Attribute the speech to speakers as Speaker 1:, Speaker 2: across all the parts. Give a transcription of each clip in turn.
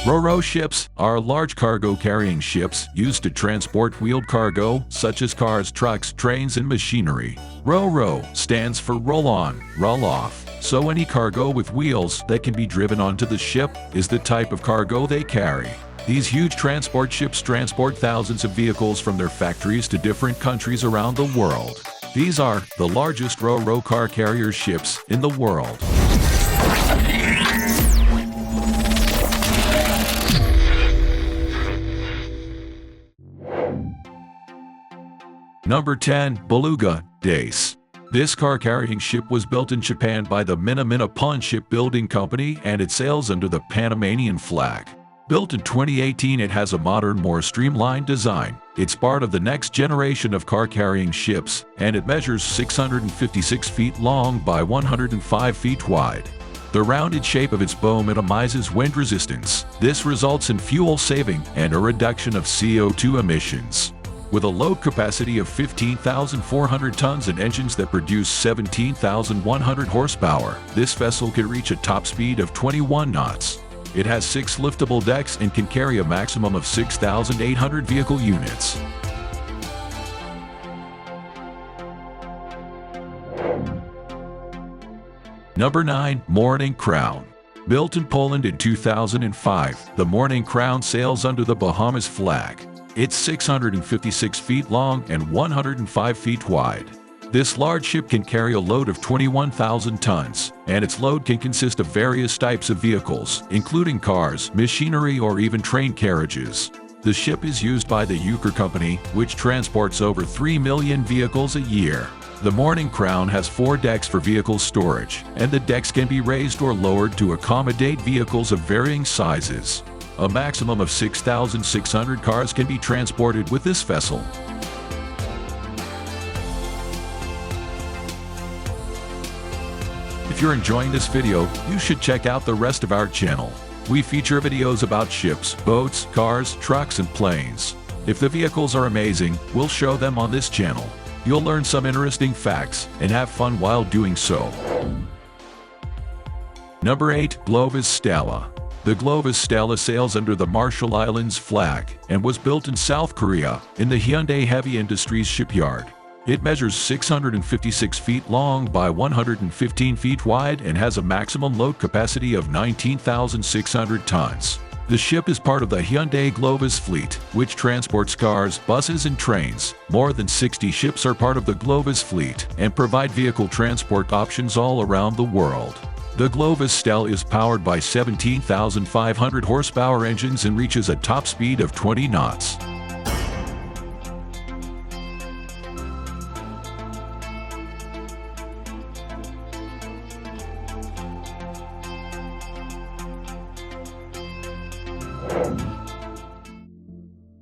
Speaker 1: RORO ships are large cargo carrying ships used to transport wheeled cargo such as cars, trucks, trains, and machinery. RORO stands for roll on, roll off. So any cargo with wheels that can be driven onto the ship is the type of cargo they carry. These huge transport ships transport thousands of vehicles from their factories to different countries around the world. These are the largest RORO car carrier ships in the world. Number 10. Beluga St. This car-carrying ship was built in Japan by the Minamina Shipbuilding Company and it sails under the Panamanian flag. Built in 2018, it has a modern, more streamlined design. It's part of the next generation of car-carrying ships, and it measures 656 feet long by 105 feet wide. The rounded shape of its bow minimizes wind resistance. This results in fuel saving and a reduction of CO2 emissions. With a load capacity of 15,400 tons and engines that produce 17,100 horsepower, this vessel can reach a top speed of 21 knots. It has 6 liftable decks and can carry a maximum of 6,800 vehicle units. Number 9. Morning Crown. Built in Poland in 2005, the Morning Crown sails under the Bahamas flag. It's 656 feet long and 105 feet wide. This large ship can carry a load of 21,000 tons, and its load can consist of various types of vehicles, including cars, machinery, or even train carriages. The ship is used by the Euchre Company, which transports over 3 million vehicles a year. The Morning Crown has 4 decks for vehicle storage, and the decks can be raised or lowered to accommodate vehicles of varying sizes. A maximum of 6,600 cars can be transported with this vessel. If you're enjoying this video, you should check out the rest of our channel. We feature videos about ships, boats, cars, trucks, and planes. If the vehicles are amazing, we'll show them on this channel. You'll learn some interesting facts and have fun while doing so. Number 8. Globus St. The Globus St sails under the Marshall Islands flag and was built in South Korea in the Hyundai Heavy Industries shipyard. It measures 656 feet long by 115 feet wide and has a maximum load capacity of 19,600 tons. The ship is part of the Hyundai Globus fleet, which transports cars, buses, and trains. More than 60 ships are part of the Globus fleet and provide vehicle transport options all around the world. The Globus St is powered by 17,500 horsepower engines and reaches a top speed of 20 knots.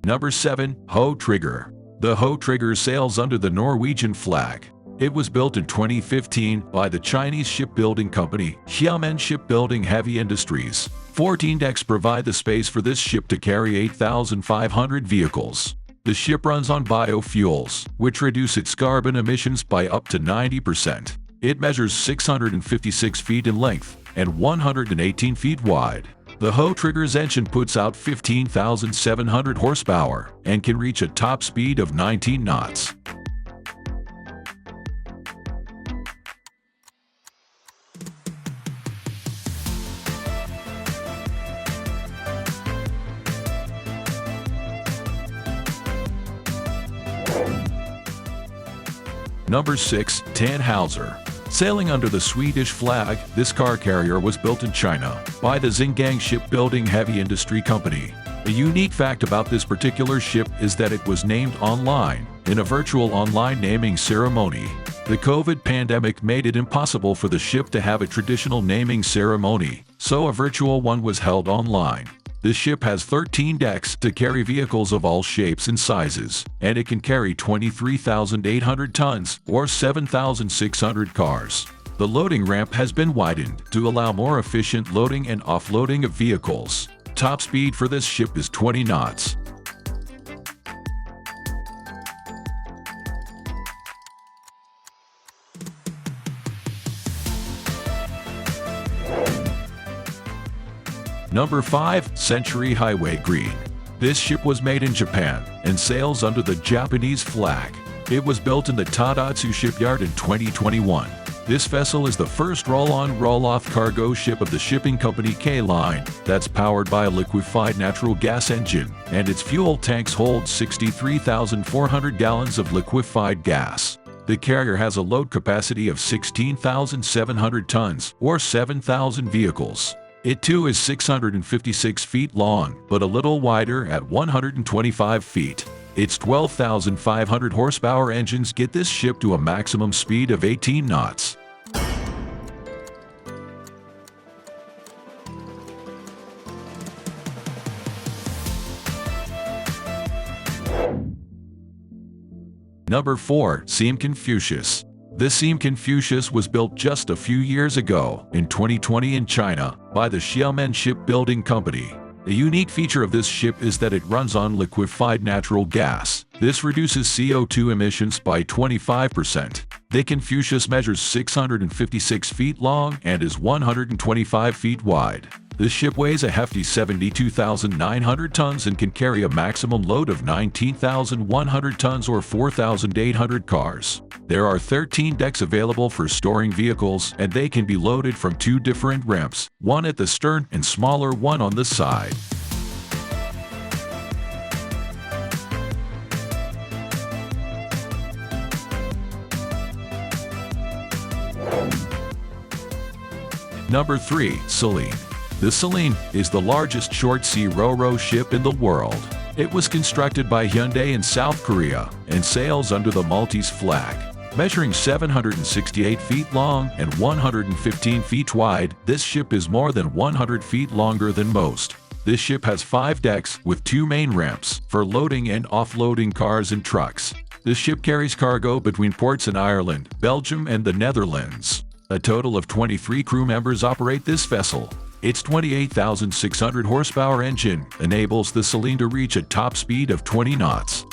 Speaker 1: Number 7. Hoe Trigger. The Hoe Trigger sails under the Norwegian flag. It was built in 2015 by the Chinese shipbuilding company Xiamen Shipbuilding Heavy Industries. 14 decks provide the space for this ship to carry 8,500 vehicles. The ship runs on biofuels, which reduce its carbon emissions by up to 90%. It measures 656 feet in length and 118 feet wide. The Hoe Trigger's engine puts out 15,700 horsepower and can reach a top speed of 19 knots. Number 6. Tanh Hower. Sailing under the Swedish flag, this car carrier was built in China by the Xingang Shipbuilding Heavy Industry Company. A unique fact about this particular ship is that it was named online in a virtual online naming ceremony. The COVID pandemic made it impossible for the ship to have a traditional naming ceremony, so a virtual one was held online. The ship has 13 decks to carry vehicles of all shapes and sizes, and it can carry 23,800 tons or 7,600 cars. The loading ramp has been widened to allow more efficient loading and offloading of vehicles. Top speed for this ship is 20 knots. Number 5. Century Highway Green. This ship was made in Japan and sails under the Japanese flag. It was built in the Tadotsu shipyard in 2021. This vessel is the first roll-on, roll-off cargo ship of the shipping company Seline that's powered by a liquefied natural gas engine, and its fuel tanks hold 63,400 gallons of liquefied gas. The carrier has a load capacity of 16,700 tons, or 7,000 vehicles. It too is 656 feet long, but a little wider at 125 feet. Its 12,500 horsepower engines get this ship to a maximum speed of 18 knots. Number 4. Seaconcious. The Seaconcious was built just a few years ago, in 2020 in China, by the Xiamen Shipbuilding Company. A unique feature of this ship is that it runs on liquefied natural gas. This reduces CO2 emissions by 25%. The Confucius measures 656 feet long and is 125 feet wide. This ship weighs a hefty 72,900 tons and can carry a maximum load of 19,100 tons or 4,800 cars. There are 13 decks available for storing vehicles, and they can be loaded from 2 different ramps, one at the stern and smaller one on the side. Number 3. Seline. The Seline is the largest short-sea RORO ship in the world. It was constructed by Hyundai in South Korea and sails under the Maltese flag. Measuring 768 feet long and 115 feet wide, this ship is more than 100 feet longer than most. This ship has 5 decks with 2 main ramps for loading and offloading cars and trucks. This ship carries cargo between ports in Ireland, Belgium, and the Netherlands. A total of 23 crew members operate this vessel. Its 28,600 horsepower engine enables the Seline to reach a top speed of 20 knots.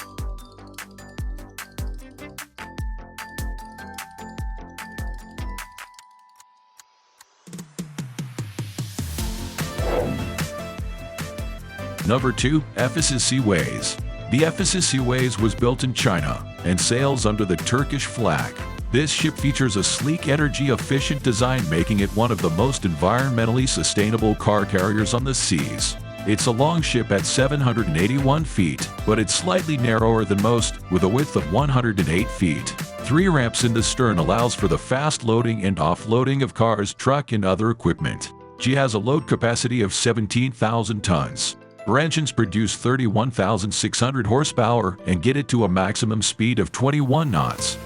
Speaker 1: Number 2. Ephesus Seaways. The Ephesus Seaways was built in China and sails under the Turkish flag. This ship features a sleek, energy-efficient design, making it one of the most environmentally sustainable car carriers on the seas. It's a long ship at 781 feet, but it's slightly narrower than most, with a width of 108 feet. 3 ramps in the stern allows for the fast loading and offloading of cars, truck, and other equipment. She has a load capacity of 17,000 tons. Her engines produce 31,600 horsepower and get it to a maximum speed of 21 knots.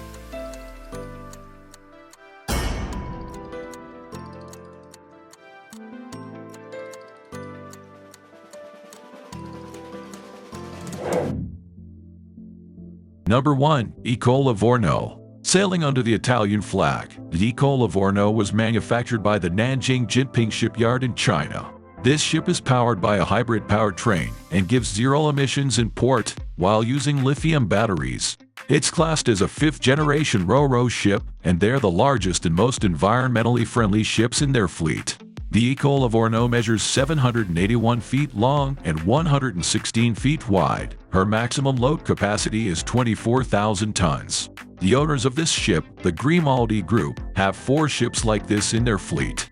Speaker 1: Number 1. Eola Vorno. Sailing under the Italian flag, the Eola Vorno was manufactured by the Nanjing Jinping shipyard in China. This ship is powered by a hybrid powertrain and gives 0 emissions in port while using lithium batteries. It's classed as a 5th-generation RORO ship, and they're the largest and most environmentally friendly ships in their fleet. The Eola Vorno measures 781 feet long and 116 feet wide. Her maximum load capacity is 24,000 tons. The owners of this ship, the Grimaldi Group, have 4 ships like this in their fleet.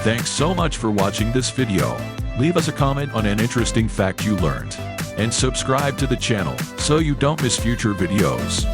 Speaker 1: Thanks so much for watching this video. Leave us a comment on an interesting fact you learned. And subscribe to the channel so you don't miss future videos.